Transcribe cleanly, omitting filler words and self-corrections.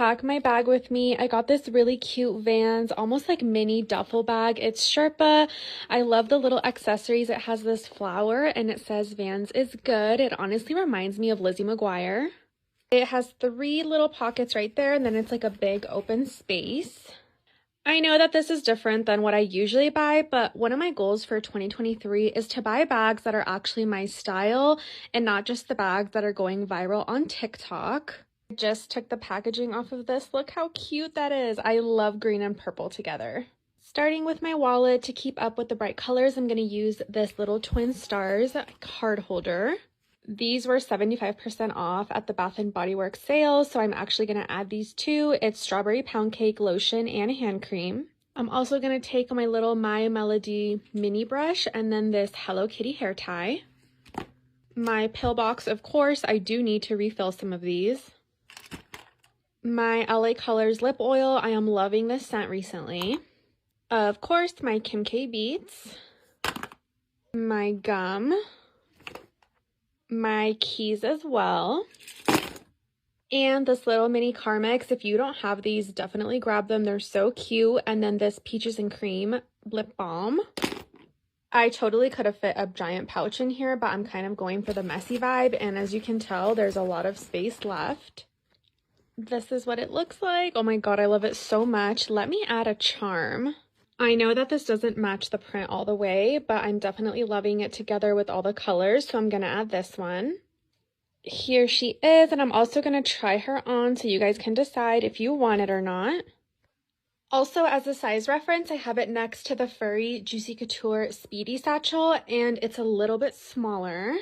pack my bag with me. I got this really cute Vans, almost like mini duffel bag. It's Sherpa. I love the little accessories. It has this flower and it says Vans is good. It honestly reminds me of Lizzie McGuire. It has 3 little pockets right there, and then it's like a big open space. I know that this is different than what I usually buy, but one of my goals for 2023 is to buy bags that are actually my style and not just the bags that are going viral on TikTok. I just took the packaging off of this. Look how cute that is. I love green and purple together. Starting with my wallet, to keep up with the bright colors, I'm going to use this little Twin Stars card holder. These were 75% off at the Bath & Body Works sale, so I'm actually going to add these two. It's strawberry pound cake lotion and hand cream. I'm also going to take my little My Melody mini brush and then this Hello Kitty hair tie. My pill box, of course, I do need to refill some of these. My LA Colors lip oil, I am loving this scent recently. Of course, my Kim K beads. My gum. My keys as well, and this little mini Carmex. If you don't have these, definitely grab them. They're so cute. And then this Peaches and Cream lip balm. I totally could have fit a giant pouch in here, but I'm kind of going for the messy vibe, and as you can tell, there's a lot of space left. This is what it looks like. Oh my god, I love it so much. Let me add a charm. I know that this doesn't match the print all the way, but I'm definitely loving it together with all the colors, so I'm going to add this one. Here she is, and I'm also going to try her on so you guys can decide if you want it or not. Also, as a size reference, I have it next to the furry Juicy Couture Speedy Satchel, and it's a little bit smaller.